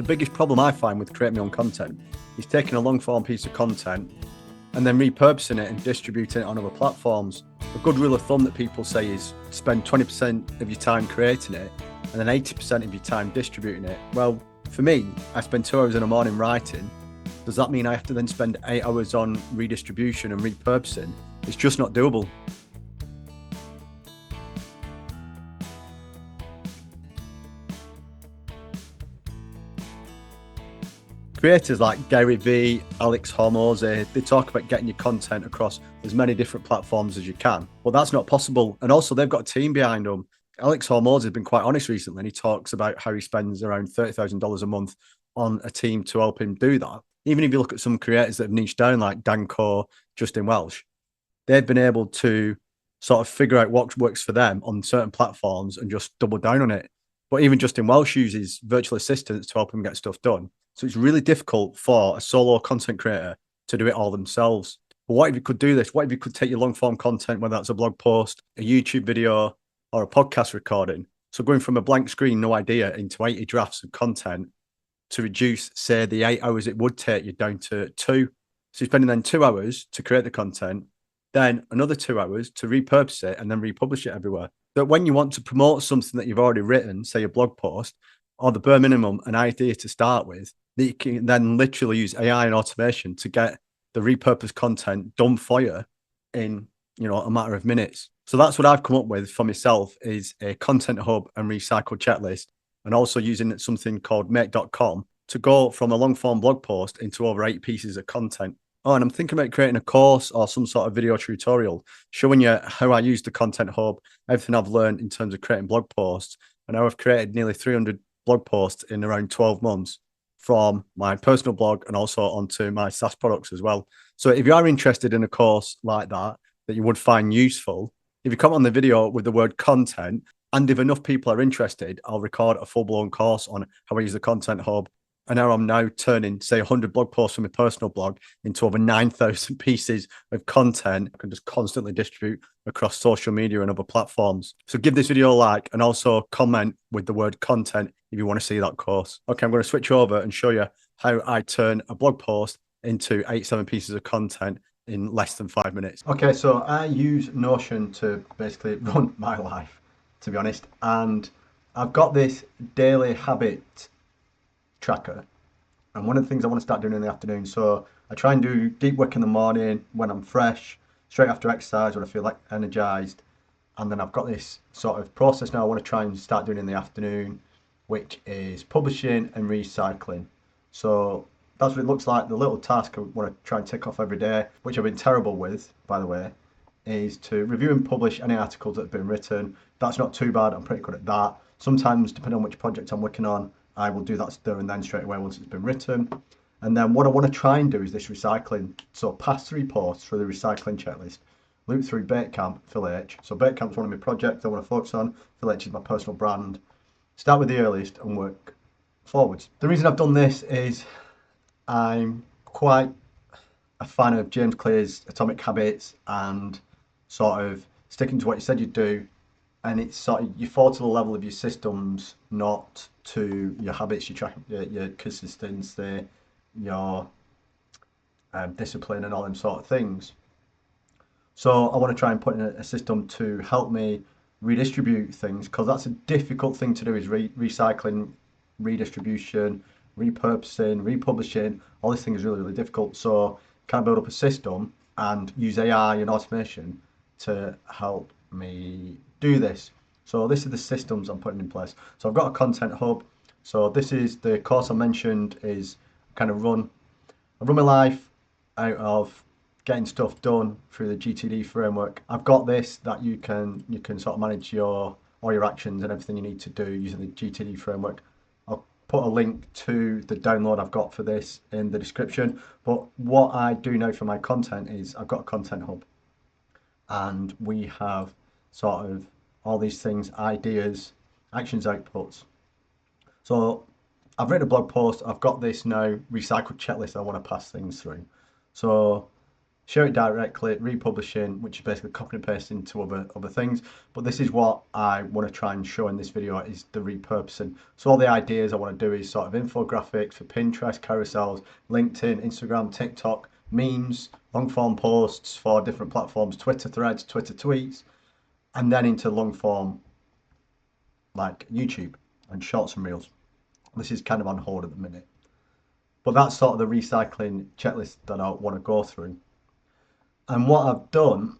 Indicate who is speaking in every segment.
Speaker 1: The biggest problem I find with creating my own content is taking a long form piece of content and then repurposing it and distributing it on other platforms. A good rule of thumb that people say is spend 20% of your time creating it and then 80% of your time distributing it. Well, for me, I spend 2 hours in the morning writing. Does that mean I have to then spend 8 hours on redistribution and repurposing? It's just not doable. Creators like Gary Vee, Alex Hormozi, they talk about getting your content across as many different platforms as you can. Well, that's not possible. And also, they've got a team behind them. Alex Hormozi has been quite honest recently, and he talks about how he spends around $30,000 a month on a team to help him do that. Even if you look at some creators that have niched down, like Danko, Justin Welsh, they've been able to sort of figure out what works for them on certain platforms and just double down on it. But even Justin Welsh uses virtual assistants to help him get stuff done. So it's really difficult for a solo content creator to do it all themselves. But what if you could do this? What if you could take your long form content, whether that's a blog post, a YouTube video, or a podcast recording? So going from a blank screen, no idea, into 80 drafts of content to reduce, say, the 8 hours it would take you down to 2. So you're spending then 2 hours to create the content, then another 2 hours to repurpose it and then republish it everywhere. But when you want to promote something that you've already written, say a blog post, or the bare minimum, an idea to start with, that you can then literally use AI and automation to get the repurposed content done for you in, a matter of minutes. So that's what I've come up with for myself, is a content hub and recycle checklist, and also using something called make.com to go from a long form blog post into over 8 pieces of content. Oh, and I'm thinking about creating a course or some sort of video tutorial showing you how I use the content hub, everything I've learned in terms of creating blog posts, and how I've created nearly 300 blog posts in around 12 months from my personal blog and also onto my SaaS products as well. So if you are interested in a course like that you would find useful, if you come on the video with the word content, and if enough people are interested, I'll record a full-blown course on how I use the content hub and how I'm now turning, say, 100 blog posts from my personal blog into over 9,000 pieces of content I can just constantly distribute across social media and other platforms. So give this video a like and also comment with the word content if you want to see that course. Okay, I'm going to switch over and show you how I turn a blog post into 7 pieces of content in less than 5 minutes. Okay, so I use Notion to basically run my life, to be honest. And I've got this daily habit tracker. And one of the things I want to start doing in the afternoon, so I try and do deep work in the morning when I'm fresh, straight after exercise when I feel like energized. And then I've got this sort of process now I want to try and start doing in the afternoon, which is publishing and recycling. So that's what it looks like. The little task I want to try and tick off every day, which I've been terrible with, by the way, is to review and publish any articles that have been written. That's not too bad. I'm pretty good at that. Sometimes, depending on which project I'm working on, I will do that there and then straight away once it's been written. And then what I want to try and do is this recycling. So pass 3 posts through the recycling checklist. Loop through Basecamp, Phil H. So Basecamp's one of my projects I want to focus on. Phil H is my personal brand. Start with the earliest and work forwards. The reason I've done this is I'm quite a fan of James Clear's Atomic Habits and sort of sticking to what you said you'd do. And it's sort of, you fall to the level of your systems, not to your habits, your consistency, your discipline, and all them sort of things. So I want to try and put in a system to help me redistribute things, because that's a difficult thing to do, is recycling, redistribution, repurposing, republishing. All this thing is really, really difficult. So can I build up a system and use AI and automation to help me do this? So this is the systems I'm putting in place. So I've got a content hub. So this is the course I mentioned, is kind of I run my life out of getting stuff done through the GTD framework. I've got this that you can sort of manage all your actions and everything you need to do using the GTD framework. I'll put a link to the download I've got for this in the description. But what I do now for my content is I've got a content hub, and we have sort of all these things, ideas, actions, outputs. So I've written a blog post. I've got this now recycled checklist I want to pass things through. So share it directly, republishing, which is basically copying and pasting into other things. But this is what I want to try and show in this video is the repurposing. So all the ideas I want to do is sort of infographics for Pinterest, carousels, LinkedIn, Instagram, TikTok, memes, long form posts for different platforms, Twitter threads, Twitter tweets, and then into long form like YouTube and shorts and reels. This is kind of on hold at the minute. But that's sort of the recycling checklist that I want to go through. And what I've done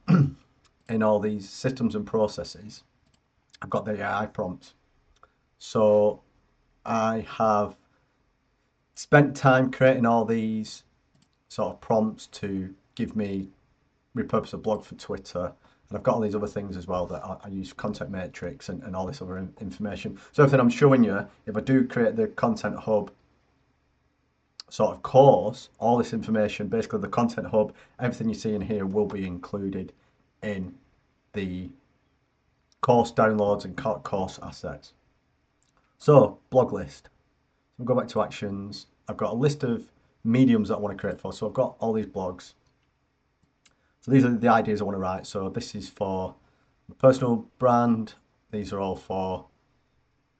Speaker 1: in all these systems and processes, I've got the AI prompts. So I have spent time creating all these sort of prompts to give me repurpose a blog for Twitter. And I've got all these other things as well that I use content matrix and all this other information. So everything I'm showing you, if I do create the content hub sort of course, all this information, basically the content hub, everything you see in here will be included in the course downloads and course assets. So blog list. So we'll go back to actions. I've got a list of mediums that I want to create for. So I've got all these blogs. So these are the ideas I want to write. So this is for the personal brand. These are all for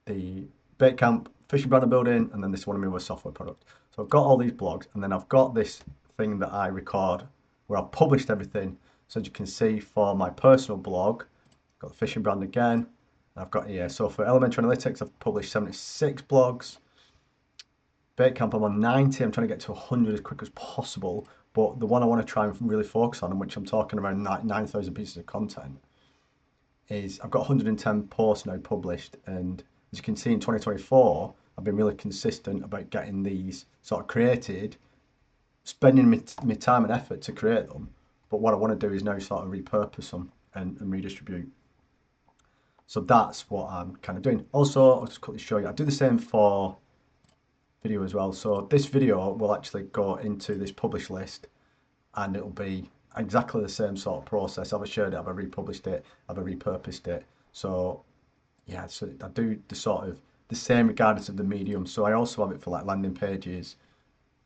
Speaker 1: the bait camp fishing brand building, and then this one of me was software product. So I've got all these blogs, and then I've got this thing that I record where I've published everything. So as you can see for my personal blog, I've got the fishing brand again. I've got here. So for Elementary Analytics, I've published 76 blogs. Bait camp, I'm on 90. I'm trying to get to 100 as quick as possible. But the one I want to try and really focus on, and which I'm talking around 9,000 pieces of content, is I've got 110 posts now published. And as you can see in 2024, I've been really consistent about getting these sort of created, spending my time and effort to create them. But what I want to do is now sort of repurpose them and redistribute. So that's what I'm kind of doing. Also, I'll just quickly show you, I do the same for video as well. So this video will actually go into this publish list and it'll be exactly the same sort of process. I've shared it, I've republished it, I've repurposed it. So yeah, so I do the sort of the same regardless of the medium. So I also have it for like landing pages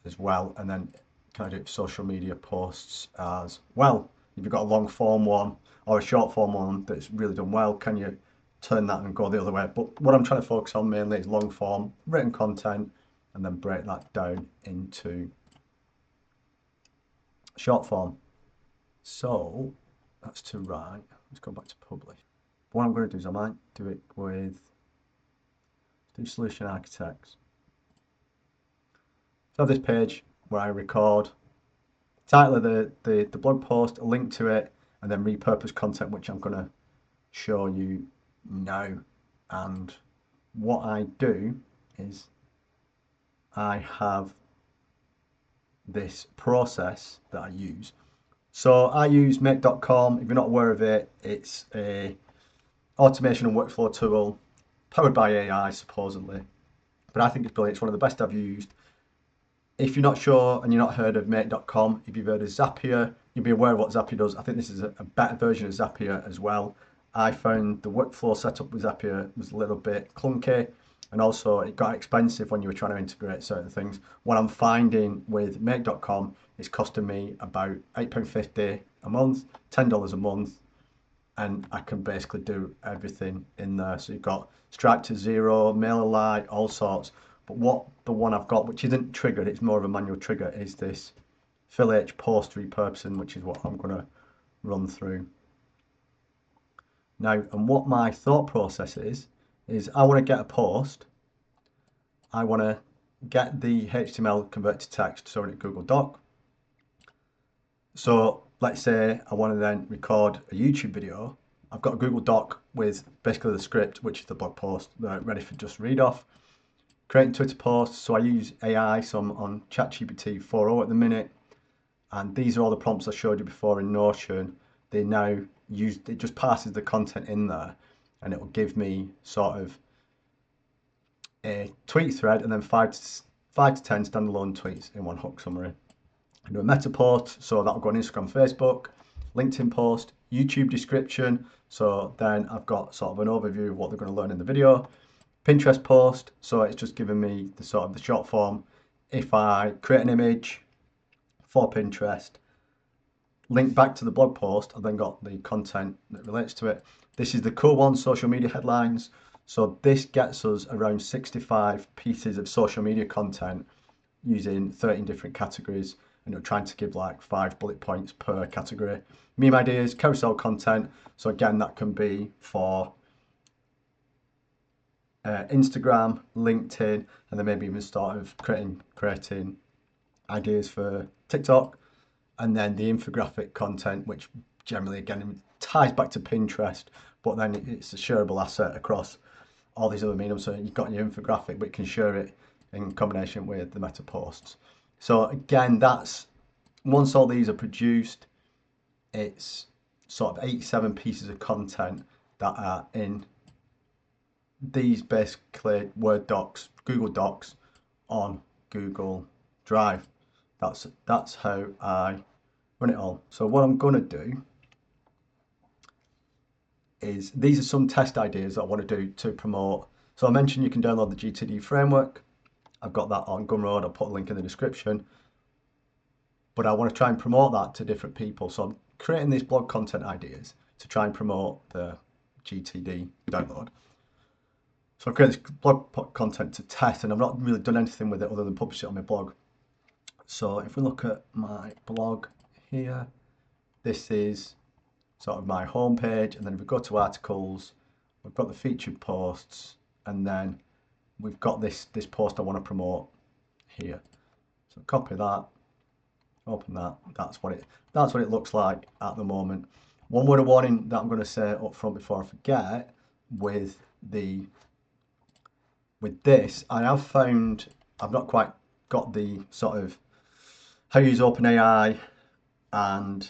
Speaker 1: as well, and then can I do it for social media posts as well? If you've got a long form one or a short form one that's really done well, can you turn that and go the other way? But what I'm trying to focus on mainly is long form written content, and then break that down into short form. So that's to write. Let's go back to publish. What I'm going to do is I might do it with solution architects. So I have this page where I record title of the blog post, a link to it, and then repurpose content, which I'm going to show you now. And what I do is I have this process that I use. So I use make.com. If you're not aware of it, it's a automation and workflow tool powered by AI supposedly, but I think it's brilliant. It's one of the best I've used. If you're not sure and you're not heard of make.com, if you've heard of Zapier, you'll be aware of what Zapier does. I think this is a better version of Zapier as well. I found the workflow setup with Zapier was a little bit clunky, and also it got expensive when you were trying to integrate certain things. What I'm finding with make.com is costing me about £8.50 a month, $10 a month, and I can basically do everything in there. So you've got Stripe to Zero, MailerLite, all sorts. But what the one I've got, which isn't triggered, it's more of a manual trigger, is this Phil H post repurposing, which is what I'm going to run through now. And what my thought process is I want to get a post, I want to get the HTML converted to text, so in a Google Doc. So let's say I want to then record a YouTube video. I've got a Google Doc with basically the script, which is the blog post, ready for just read off. Creating Twitter posts, so I use AI, so I'm on ChatGPT 4.0 at the minute, and these are all the prompts I showed you before in Notion. They now use, it just passes the content in there, and it will give me sort of a tweet thread and then 5 to 10 standalone tweets in one hook summary. I do a meta post, so that'll go on Instagram, Facebook, LinkedIn post, YouTube description, so then I've got sort of an overview of what they're going to learn in the video. Pinterest post, so it's just giving me the sort of the short form. If I create an image for Pinterest, link back to the blog post. I've then got the content that relates to it. This is the Cool One social media headlines. So this gets us around 65 pieces of social media content using 13 different categories, and trying to give like 5 bullet points per category. Meme ideas, carousel content. So again, that can be for Instagram, LinkedIn, and then maybe even start of creating ideas for TikTok. And then the infographic content, which generally again ties back to Pinterest, but then it's a shareable asset across all these other mediums. So you've got your infographic, but you can share it in combination with the meta posts. So again, that's once all these are produced, it's sort of 87 pieces of content that are in these basically Word docs, Google Docs on Google Drive. That's how I run it all. So what I'm going to do is, these are some test ideas that I want to do to promote. So I mentioned you can download the GTD framework. I've got that on Gumroad. I'll put a link in the description. But I want to try and promote that to different people. So I'm creating these blog content ideas to try and promote the GTD download. So I've created this blog content to test, and I've not really done anything with it other than publish it on my blog. So if we look at my blog here, this is sort of my homepage, and then if we go to articles, we've got the featured posts, and then we've got this post I want to promote here. So copy that, open that. That's what it looks like at the moment. One word of warning that I'm going to say up front before I forget, with this, I have found I've not quite got the sort of how you use OpenAI and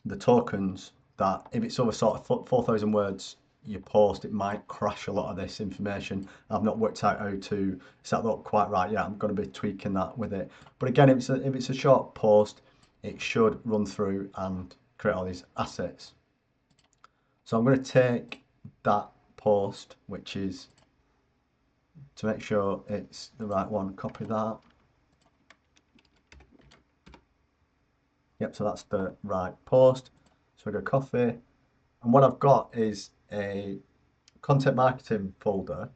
Speaker 1: the tokens, that if it's over sort of 4,000 words you post, it might crash a lot of this information. I've not worked out how to set that up quite right yet. I'm going to be tweaking that with it. But again, if it's a short post, it should run through and create all these assets. So I'm going to take that post, which is, to make sure it's the right one, copy that. Yep, so that's the right post. So I go copy, and what I've got is a content marketing folder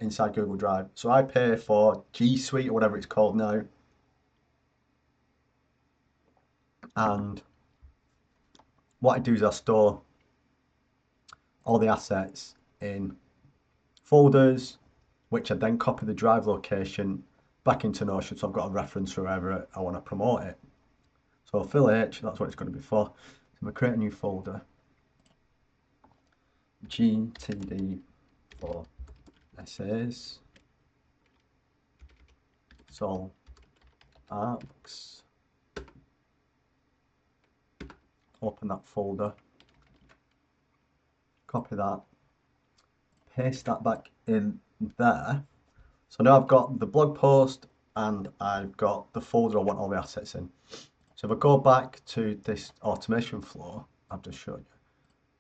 Speaker 1: inside Google Drive. So I pay for G Suite or whatever it's called now, and what I do is I store all the assets in folders, which I then copy the drive location back into Notion, so I've got a reference for wherever I want to promote it. So Phil H, that's what it's going to be for. So I'm going to create a new folder, GTD for essays, Sol Arcs. Open that folder, copy that, paste that back in there. So now I've got the blog post and I've got the folder I want all the assets in. So if I go back to this automation flow I've just showed you,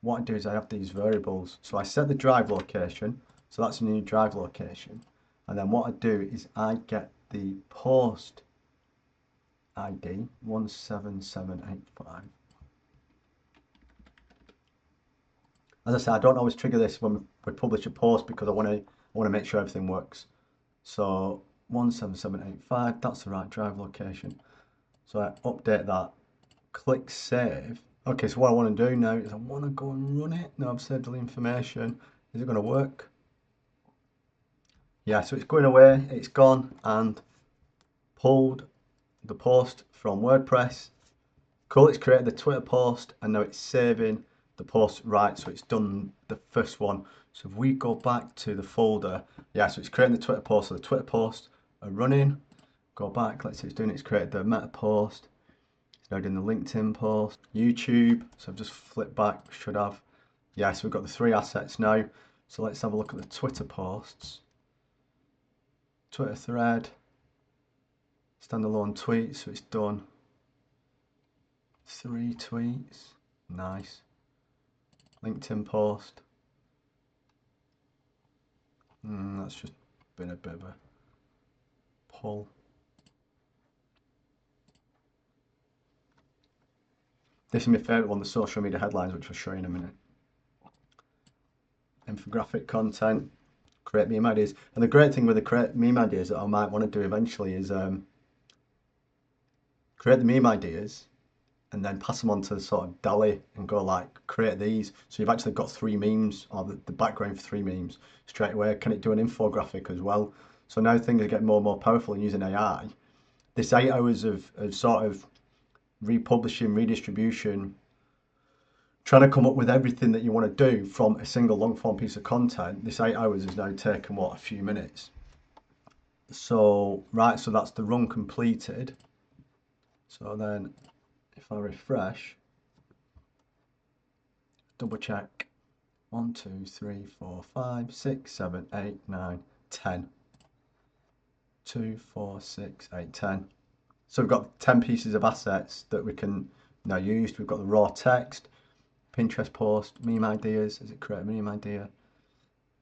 Speaker 1: what I do is I have these variables. So I set the drive location, so that's a new drive location. And then what I do is I get the post ID 17785. As I said, I don't always trigger this when we publish a post because I want to make sure everything works. So 17785, that's the right drive location. So I update that, click save. Okay, so what I want to do now is I want to go and run it. Now I've saved all the information. Is it going to work? Yeah, so it's going away, it's gone and pulled the post from WordPress. Cool, it's created the Twitter post and now it's saving the post right, so it's done the first one. So if we go back to the folder, yeah, so it's creating the Twitter post, so the Twitter posts are running. Go back, let's see, it's doing it, it's created the meta post. It's now doing the LinkedIn post, YouTube, so I've just flipped back, should have. Yeah, so we've got the 3 assets now. So let's have a look at the Twitter posts. Twitter thread, standalone tweet, so it's done 3 tweets, nice. LinkedIn post, that's just been a bit of a pull. This is my favourite one, the social media headlines, which I'll show you in a minute. Infographic content, create meme ideas. And the great thing with the create meme ideas that I might want to do eventually is create the meme ideas and then pass them on to sort of DALL-E and go like, create these. So you've actually got 3 memes, or the background for 3 memes straight away. Can it do an infographic as well? So now things are getting more and more powerful in using AI. This 8 hours of sort of republishing, redistribution, trying to come up with everything that you want to do from a single long form piece of content, this 8 hours is now taken, what, a few minutes. So, right, so that's the run completed. So then if I refresh, double check, 1, 2, 3, 4, 5, 6, 7, 8, 9, 10. 2, 4, 6, 8, 10. So we've got 10 pieces of assets that we can now use. We've got the raw text, Pinterest post, meme ideas. Is it create a meme idea?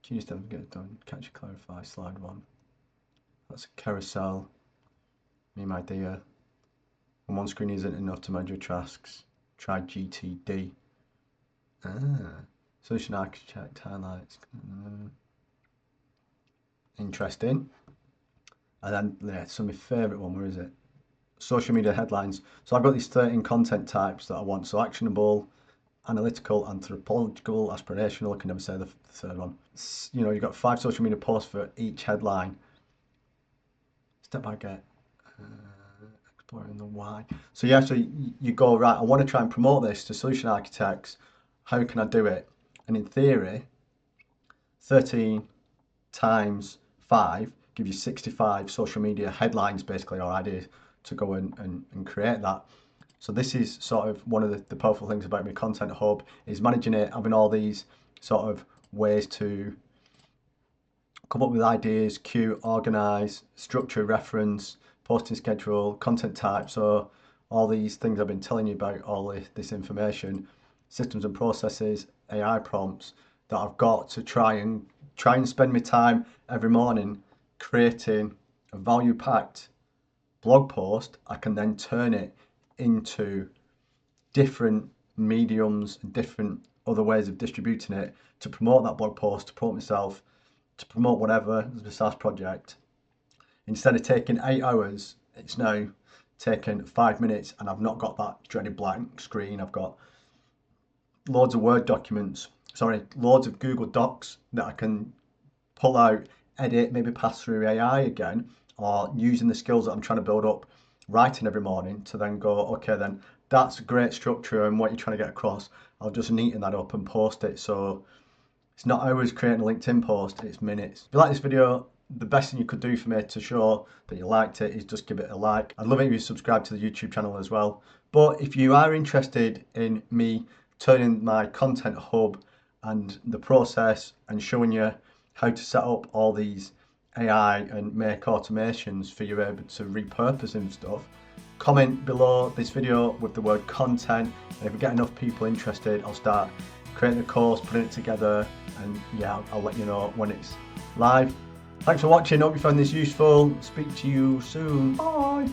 Speaker 1: Choose to get it done. Catch, clarify, slide 1. That's a carousel, meme idea. And one screen isn't enough to manage your tasks. Try GTD. Solution architect highlights. Interesting. And then, yeah, so my favourite one, where is it? Social media headlines. So I've got these 13 content types that I want. So actionable, analytical, anthropological, aspirational. I can never say the third one. You know, you've got 5 social media posts for each headline. Step by step. Exploring the why. So yeah, so you go, right, I want to try and promote this to solution architects. How can I do it? And in theory, 13 times 5 give you 65 social media headlines, basically, or ideas to go and create that. So this is sort of one of the powerful things about my content hub, is managing it, having all these sort of ways to come up with ideas, queue, organize, structure, reference, posting schedule, content type. So all these things I've been telling you about, all this information, systems and processes, AI prompts that I've got to try and spend my time every morning creating a value-packed blog post. I can then turn it into different mediums and different other ways of distributing it to promote that blog post, to promote myself, to promote whatever, the SaaS project. Instead of taking 8 hours, it's now taken 5 minutes, and I've not got that dreaded blank screen. I've got loads of Word documents, loads of Google Docs that I can pull out, edit, maybe pass through AI again, or using the skills that I'm trying to build up writing every morning to then go, okay, then that's great structure and what you're trying to get across. I'll just neaten that up and post it. So it's not always creating a LinkedIn post, it's minutes. If you like this video, the best thing you could do for me to show that you liked it is just give it a like. I'd love it if you subscribe to the YouTube channel as well. But if you are interested in me turning my content hub and the process and showing you how to set up all these AI and make automations for you able to repurpose and stuff, comment below this video with the word content, and if we get enough people interested, I'll start creating the course, putting it together, and yeah, I'll let you know when it's live. Thanks for watching, hope you found this useful. Speak to you soon, bye.